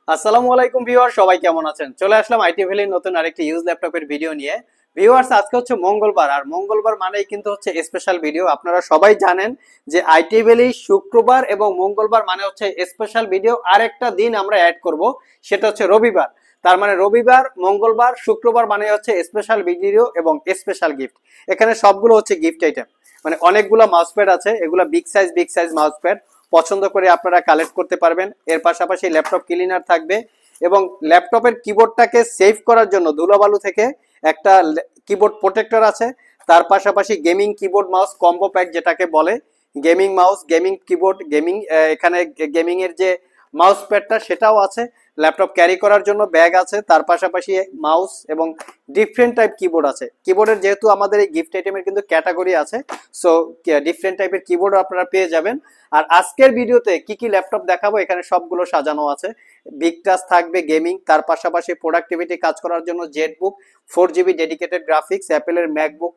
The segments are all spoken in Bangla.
আসসালামু আলাইকুম ভিউয়ার, সবাই কেমন আছেন? চলে আসলাম আইটি ভ্যালির নতুন আরেকটি ইউজ ল্যাপটপের ভিডিও নিয়ে। ভিউয়ার্স, আজকে হচ্ছে মঙ্গলবার, আর মঙ্গলবার মানেই কিন্তু হচ্ছে স্পেশাল ভিডিও। আপনারা সবাই জানেন যে আইটি ভ্যালি শুক্রবার এবং মঙ্গলবার মানে হচ্ছে স্পেশাল ভিডিও। আর একটা দিন আমরা অ্যাড করব, সেটা হচ্ছে রবিবার। তার মানে রবিবার, মঙ্গলবার, শুক্রবার মানে হচ্ছে স্পেশাল ভিডিও এবং স্পেশাল গিফট। এখানে সবগুলো হচ্ছে গিফট আইটেম, মানে অনেকগুলো মাউস প্যাড আছে, এগুলো বিগ সাইজ মাউস প্যাড। পছন্দ করে আপনারা কালেক্ট করতে পারবেন। এর পাশাপাশি ল্যাপটপ ক্লিনার থাকবে এবং ল্যাপটপের কিবোর্ডটাকে সেভ করার জন্য ধুলাবালু থেকে একটা কিবোর্ড প্রোটেক্টর আছে। তার পাশাপাশি gaming keyboard mouse combo pack যেটাকে বলে, gaming mouse, gaming keyboard, gaming এখানে গেমিং এর যে মাউস প্যাডটা সেটাও আছে। ল্যাপটপ ক্যারি করার জন্য ব্যাগ আছে, তার পাশাপাশি মাউস এবং ডিফারেন্ট টাইপ কিবোর্ড আছে। কিবোর্ডের যেহেতু আমাদের এই গিফট আইটেমের কিন্তু ক্যাটাগরি আছে, সো ডিফারেন্ট টাইপের কিবোর্ড আপনারা পেয়ে যাবেন। আর আজকের ভিডিওতে কি কি ল্যাপটপ দেখাবো এখানে সবগুলো সাজানো আছে। বিগ টাচ থাকবে গেমিং, তার পাশাপাশি প্রোডাক্টিভিটি কাজ করার জন্য জেটবুক, 4 GB ডেডিকেটেড গ্রাফিক্স, অ্যাপেলের ম্যাকবুক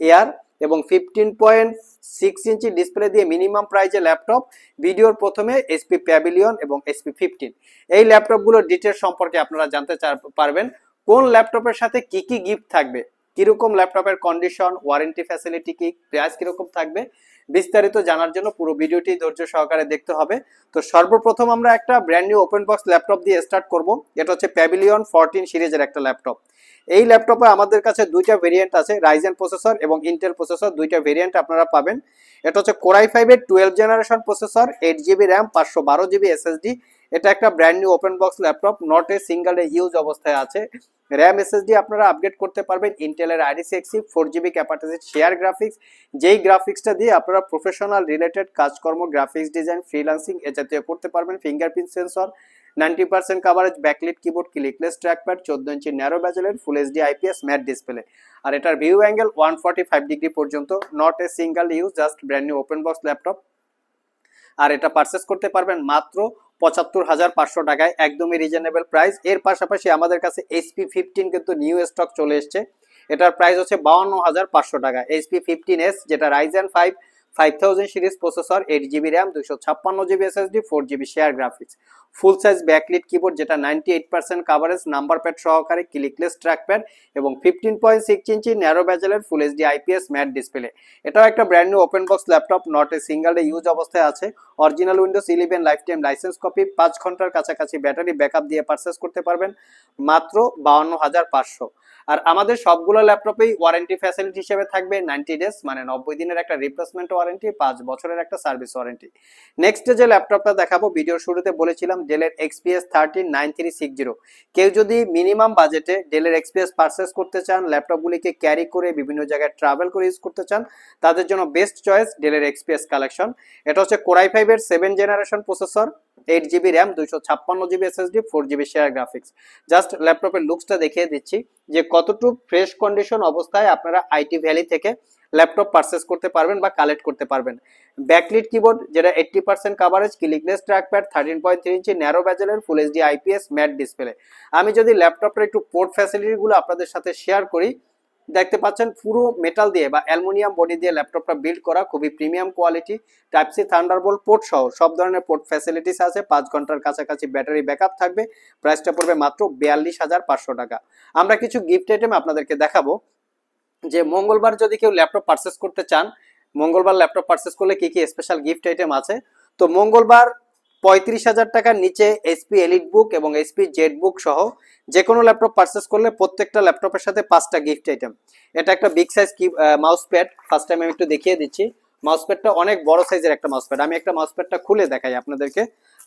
এয়ার এবং 15.6 ইঞ্চি ডিসপ্লে দিয়ে মিনিমাম প্রাইজে ল্যাপটপ। ভিডিওর প্রথমে এসপি প্যাভিলিয়ন এবং SP15, এই ল্যাপটপগুলোর ডিটেলস সম্পর্কে আপনারা জানতে পারবেন। কোন ল্যাপটপের সাথে কি কি গিফট থাকবে, কিরকম ল্যাপটপের কন্ডিশন, ওয়ারেন্টি ফ্যাসিলিটি কি, প্রাইস কিরকম থাকবে, বিস্তারিত জানার জন্য পুরো ভিডিওটি ধৈর্য সহকারে দেখতে হবে। তো সর্বপ্রথম আমরা একটা brand new open box laptop দিয়ে স্টার্ট করব। এটা হচ্ছে প্যাভিলিয়ন 14 সিরিজের একটা ল্যাপটপ। এই ল্যাপটপে আমাদের কাছে দুইটা ভেরিয়েন্ট আছে, রাইজেন প্রসেসর এবং ইন্টেল প্রসেসর, দুইটা ভেরিয়েন্ট আপনারা পাবেন। এটা হচ্ছে কোর i5 এর 12 generation processor, 8 GB RAM, 512 GB SSD। এটা একটা brand new open box laptop, not a single use অবস্থায় আছে। র্যাম SSD আপনারা আপগ্রেড করতে পারবেন ইন্টেলের ID6 4 GB capacity share graphics, যেই গ্রাফিক্সটা দিয়ে আপনারা প্রফেশনাল রিলেটেড কাজকর্ম, গ্রাফিক্স ডিজাইন, ফ্রিল্যান্সিং এ জাতীয় করতে পারবেন। Fingerprint sensor, 90% coverage, backlit keyboard, clickless trackpad, 14 inch narrow বেজেলের full HD IPS matte display. আর এটার ভিউ অ্যাঙ্গেল 145 ডিগ্রি পর্যন্ত, not a single use, just brand new open box laptop. আর এটা পারচেস করতে পারবেন মাত্র ৭৫,৫০০ টাকায়, একদমই রিজনেবল প্রাইস। এর পাশাপাশি আমাদের কাছে SP15 কিন্তু নিউ স্টক চলে এসছে। এটার প্রাইস হচ্ছে ৫২,৫০০ টাকা। SP15S যেটা Ryzen 5 5000 series processor, 8 GB RAM, 256 GB SSD, 4 GB share graphics, full size backlit keyboard যেটা 98% কাভারেজ, নাম্বার প্যাড সহকারে, ক্লিকলেস ট্র্যাকপ্যাড এবং 15.6 ইঞ্চি ন্যারো বেজেলের full HD IPS matte display. এটাও একটা brand new open box laptop, not a single day use অবস্থায় আছে। Original Windows 11 lifetime license copy, 5 ঘন্টার কাছাকাছি ব্যাটারি ব্যাকআপ দিয়ে পারচেস করতে পারবেন মাত্র 52,৫০০। আর আমাদের সবগুলো ল্যাপটপেই ওয়ারেন্টি ফ্যাসিলিটি হিসেবে থাকবে 90 ডেজ, মানে 90 দিনের একটা রিপ্লেসমেন্ট ওয়ারেন্টি, 5 বছরের একটা সার্ভিস ওয়ারেন্টি। নেক্সট যে ল্যাপটপটা দেখাবো, ভিডিওর শুরুতে বলেছিলাম ডেলের XPS 139360। কেউ যদি মিনিমাম বাজেটে ডেলের XPS পারচেস করতে চান, ল্যাপটপগুলিকে ক্যারি করে বিভিন্ন জায়গায় ট্রাভেল করে ইউজ করতে চান, তাদের জন্য বেস্ট চয়েস ডেলের XPS কালেকশন। এটা হচ্ছে কোর i5 এর 7 generation processor, 8 GB RAM, 256 GB SSD, 4 GB share graphics. Just ল্যাপটপের লুকসটা দেখিয়ে দিচ্ছি যে কতটুকু ফ্রেশ কন্ডিশন অবস্থায় আপনারা আইটি ভ্যালি থেকে ল্যাপটপ পারচেস করতে পারবেন বা কালেক্ট করতে পারবেন। ব্যাকলিট কিবোর্ড যেটা 80% coverage, clickless trackpad, 13.3 inch narrow বেজেলের full HD IPS matte display. আমি যদি ল্যাপটপের একটু পোর্ট ফ্যাসিলিটিগুলো আপনাদের সাথে শেয়ার করি, দেখতে পাচ্ছেন পুরো মেটাল দিয়ে বা অ্যালুমিনিয়াম বডি দিয়ে ল্যাপটপটা বিল্ড করা, খুবই premium quality. Type C Thunderbolt port সহ সব ধরনের পোর্ট ফ্যাসিলিটিস আছে, 5 ঘন্টার কাছাকাছি ব্যাটারি ব্যাকআপ থাকবে। প্রাইসটা পড়বে মাত্র 42,৫০০ টাকা। আমরা কিছু গিফট আইটেম আপনাদেরকে দেখাবো যে মঙ্গলবার যদি কেউ ল্যাপটপ পারচেস করতে চান, মঙ্গলবার ল্যাপটপ পারচেস করলে কি কি স্পেশাল গিফট আইটেম আছে। তো মঙ্গলবার 35,000 টাকার নিচে SP এলিট বুক এবং SP জেড বুক সহ যে কোনো ল্যাপটপ পারচেস করলে প্রত্যেকটা ল্যাপটপের সাথে 5টা গিফট আইটেম। এটা একটা big size mouse pad, first time আমি একটু দেখিয়ে দিচ্ছি। মাউস প্যাডটা অনেক বড় সাইজের একটা মাউস প্যাড। আমি একটা মাউস প্যাডটা খুলে দেখাই আপনাদেরকে,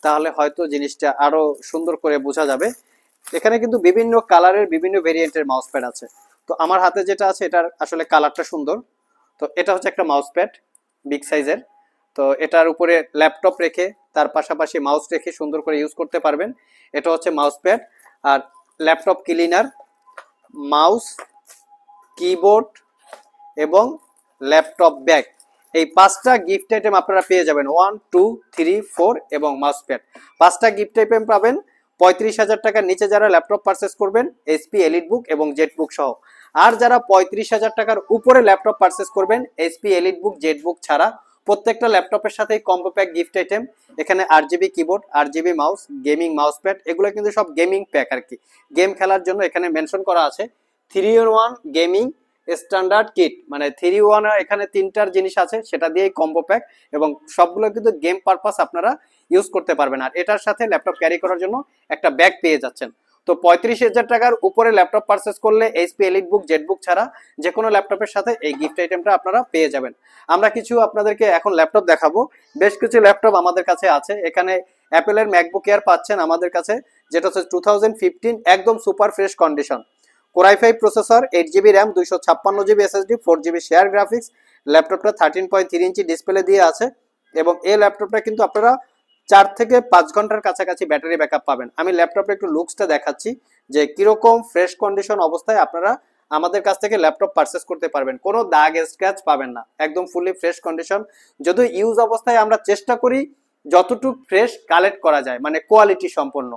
তাহলে হয়তো জিনিসটা আরো সুন্দর করে বোঝা যাবে। এখানে কিন্তু বিভিন্ন কালারের বিভিন্ন ভেরিয়েন্টের মাউস প্যাড আছে। তো আমার হাতে যেটা আছে এটার আসলে কালারটা সুন্দর। তো এটা হচ্ছে একটা মাউস প্যাড বিগ সাইজের। তো এটার উপরে ল্যাপটপ রেখে তার পাশাপাশি মাউস রেখে সুন্দর করে ইউজ করতে পারবেন। এটা হচ্ছে মাউস প্যাড আর ল্যাপটপ ক্লিনার, মাউস, কিবোর্ড এবং ল্যাপটপ ব্যাগ, এই 5টা গিফট আইটেম আপনারা পেয়ে যাবেন। 1 2 3 4 এবং মাউস প্যাড, 5টা গিফট আইটেম পাবেন 35,000 টাকার নিচে যারা ল্যাপটপ পারচেস করবেন SP এলিট বুক এবং জেড বুক সহ। আর যারা 35,000 টাকার উপরে ল্যাপটপ পারচেস করবেন SP এলিট বুক জেড বুক ছাড়া প্রত্যেকটা ল্যাপটপের সাথেই কম্বো প্যাক গিফট আইটেম। এখানে 8 GB keyboard, 8 GB mouse, gaming mouse pad, এগুলো কিন্তু সব গেমিং প্যাক আর কি। গেম খেলার জন্য এখানে মেনশন করা আছে 3-in-1 গেমিং স্ট্যান্ডার্ড কিট, মানে 3-in-1 এখানে তিনটার জিনিস আছে, সেটা দিয়েই কম্বো প্যাক, এবং সবগুলো কিন্তু গেম পারপাস আপনারা ইউজ করতে পারবেন। আর এটার সাথে ল্যাপটপ ক্যারি করার জন্য একটা ব্যাগ পেয়ে যাচ্ছেন। তো 35,000 টাকার উপরে ল্যাপটপ পারচেস করলে এইচপি এলিটবুক, জেটবুক ছাড়া যে কোনো ল্যাপটপের সাথে এই গিফট আইটেমটা আপনারা পেয়ে যাবেন। আমরা কিছু আপনাদেরকে এখন ল্যাপটপ দেখাবো। বেশ কিছু ল্যাপটপ আমাদের কাছে আছে। এখানে অ্যাপেলের ম্যাকবুক এয়ার পাচ্ছেন আমাদের কাছে, যেটা হচ্ছে 2015, একদম super fresh condition. Core i5 processor, 8 GB RAM, 256 GB SSD, 4 GB share graphics. ল্যাপটপটা 13.3 ইঞ্চি ডিসপ্লে দিয়ে আছে, এবং এই ল্যাপটপটা কিন্তু আপনারা 4 থেকে 5 ঘন্টার কাছাকাছি ব্যাটারি ব্যাকআপ পাবেন। আমি ল্যাপটপের একটু লুকসটা দেখাচ্ছি যে কিরকম ফ্রেশ কন্ডিশন অবস্থায় আপনারা আমাদের কাছ থেকে ল্যাপটপ পারচেস করতে পারবেন। কোনো দাগ স্ক্র্যাচ পাবেন না, একদম ফুলি ফ্রেশ কন্ডিশন। যদিও ইউজ অবস্থায় আমরা চেষ্টা করি যতটুকু ফ্রেশ কালেক্ট করা যায়, মানে কোয়ালিটি সম্পন্ন।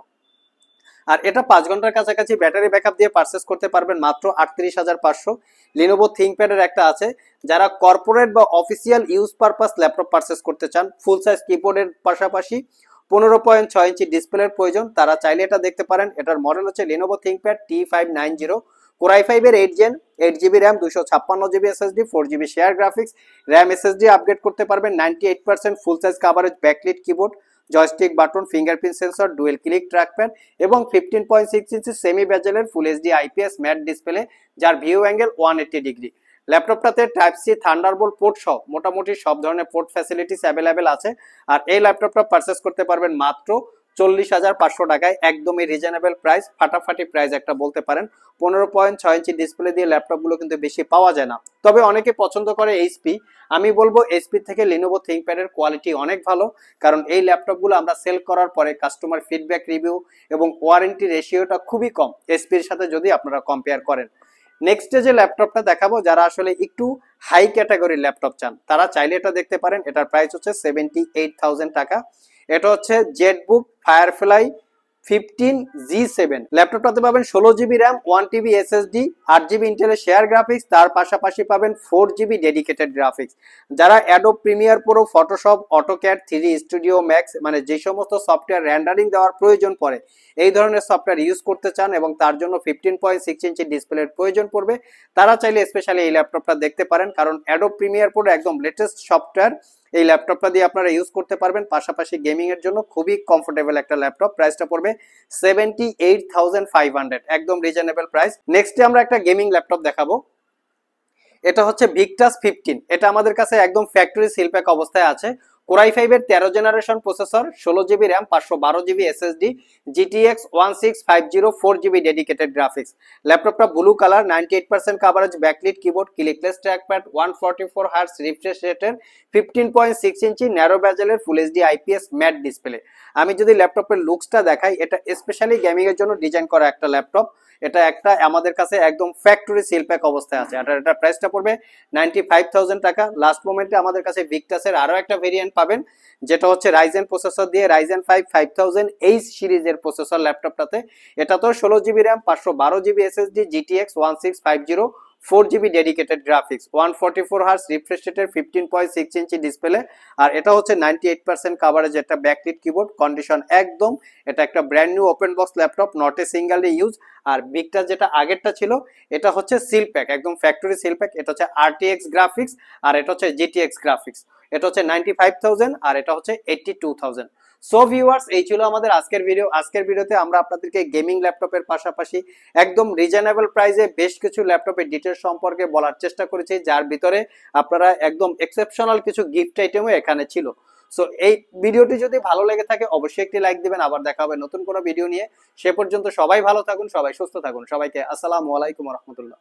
আর এটা 5 ঘন্টার কাছাকাছি ব্যাটারি ব্যাকআপ দিয়ে পারচেস করতে পারবেন মাত্র 38,500। লিনোভো থিংকপ্যাডের একটা আছে, যারা কর্পোরেট বা official use purpose laptop purchase করতে চান, ফুল সাইজ কিবোর্ডের পাশাপাশি 15.6 ইঞ্চি ডিসপ্লের প্রয়োজন, তারা চাইলে এটা দেখতে পারেন। এটার মডেল হচ্ছে Lenovo ThinkPad T590। Core i5 এর 8 gen, 8 GB RAM, 256 GB SSD, 4 GB share graphics, RAM SSD upgrade করতে পারবেন। 98% full size coverage, backlit keyboard, joystick button, fingerprint sensor, dual click trackpad, এবং 15.6 ইঞ্চি সেমি বেজেলের full HD IPS matte display, যার ভিউ অ্যাঙ্গেল 180 ডিগ্রি। ল্যাপটপটাতে টাইপ সি, থান্ডারবোল্ট পোর্ট সহ মোটামুটি সব ধরনের পোর্ট ফ্যাসিলিটিস অ্যাভেলেবেল আছে। আর এই ল্যাপটপটা পারচেস করতে পারবেন মাত্র 40,500 টাকায়, একদমই রিজনেবল প্রাইস, ফাটাফাটি প্রাইস একটা বলতে পারেন। 15.6 ইঞ্চি ডিসপ্লে দিয়ে ল্যাপটপগুলো কিন্তু বেশি পাওয়া যায় না, তবে অনেকে পছন্দ করে এইচপি। আমি বলবো এইচপি থেকে লিনোভো থিংকপ্যাডের কোয়ালিটি অনেক ভালো, কারণ এই ল্যাপটপগুলো আমরা সেল করার পরে কাস্টমার ফিডব্যাক রিভিউ এবং ওয়ারেন্টি রেশিওটা খুবই কম এইচপির সাথে যদি আপনারা কম্পেয়ার করেন। নেক্সটে যে ল্যাপটপটা দেখাবো, যারা আসলে একটু হাই ক্যাটাগরির ল্যাপটপ চান তারা চাইলে এটা দেখতে পারেন। এটার প্রাইস হচ্ছে 78,000 টাকা। এটা হচ্ছে জেটবুক ফায়ারফ্লাই 15G7। ল্যাপটপটাতে পাবেন 16 GB RAM, 1 TB SSD, 8 GB ইন্টেলের শেয়ার গ্রাফিক্স, তার পাশাপাশি পাবেন 4 জিবি ডেডিকেটেড গ্রাফিক্স। যারা Adobe Premiere Pro, Photoshop, AutoCAD, 3D studio Max, মানে যে সমস্ত সফটওয়্যার রেন্ডারিং দেওয়ার প্রয়োজন পড়ে এই ধরনের সফটওয়্যার ইউজ করতে চান এবং তার জন্য 15.6 ইঞ্চি ডিসপ্লের প্রয়োজন পড়বে, তারা চাইলে স্পেশালি এই ল্যাপটপটা দেখতে পারেন। কারণ অ্যাডোব প্রিমিয়ার প্রো একদম লেটেস্ট সফটওয়্যার, এই ল্যাপটপটা দিয়ে আপনারা ইউজ করতে পারবেন। পাশাপাশি গেমিং এর জন্য খুবই কমফোর্টেবল একটা ল্যাপটপ। প্রাইসটা পড়বে 78,500, একদম রিজনেবল প্রাইস। নেক্সটে আমরা একটা গেমিং ল্যাপটপ দেখাবো। এটা হচ্ছে ভিক্টাস 15। এটা আমাদের কাছে একদম ফ্যাক্টরি সিলপ্যাক অবস্থায় আছে। কোর i5 এর 13 generation processor, 16 GB RAM, 512 GB SSD, GTX 1650, 4 GB dedicated graphics. ল্যাপটপটা blue colour, 98% coverage, backlit keyboard, clickless trackpad, 144 hertz refresh রেটের, 15.6 ইঞ্চি ন্যারো বেজেলের full HD IPS matte display. আমি যদি ল্যাপটপের লুকসটা দেখাই, এটা স্পেশালি গেমিং এর জন্য ডিজাইন করা একটা ল্যাপটপ। এটা একটা আমাদের কাছে একদম ফ্যাক্টরি সিলপ্যাক অবস্থায় আছে। এটা প্রাইসটা পড়বে 95,000 টাকা। লাস্ট মোমেন্টে আমাদের কাছে ভিক্টাসের আরো একটা ভেরিয়েন্ট পাবেন, যেটা হচ্ছে রাইজেন প্রসেসর দিয়ে, রাইজেন 5 5000H সিরিজের প্রসেসর ল্যাপটপটাতে। এটা তো 16 GB RAM, 512 GB SSD, GTX 1650, 4 GB dedicated graphics, 144 hertz refresh রেটের, 15.6 ইঞ্চি ডিসপ্লে। আর এটা হচ্ছে 98% কাভারেজ, একটা ব্যাকলিট কিবোর্ড, কন্ডিশন একদম। এটা একটা brand new open box laptop, not a single day use. আর ভিক্টাস যেটা আগেরটা ছিল এটা হচ্ছে সিল প্যাক, একদম ফ্যাক্টরি সিল প্যাক। এটা হচ্ছে RTX গ্রাফিক্স আর এটা হচ্ছে GTX গ্রাফিক্স। এটা হচ্ছে 95,000 আর এটা হচ্ছে 82,000। সো ভিউয়ার্স, এই ছিল আমাদের আজকের ভিডিও। আজকের ভিডিওতে আমরা আপনাদেরকে গেমিং ল্যাপটপের পাশাপাশি একদম রিজনেবল প্রাইসে বেশ কিছু ল্যাপটপের ডিটেলস সম্পর্কে বলার চেষ্টা করেছি, যার ভিতরে আপনারা একদম এক্সেপশনাল কিছু গিফট আইটেমও এখানে ছিল। সো এই ভিডিওটি যদি ভালো লেগে থাকে অবশ্যই একটি লাইক দিবেন। আবার দেখা হবে নতুন কোনো ভিডিও নিয়ে। সে পর্যন্ত সবাই ভালো থাকুন, সবাই সুস্থ থাকুন। সবাইকে আসসালামু আলাইকুম ওয়া রাহমাতুল্লাহ।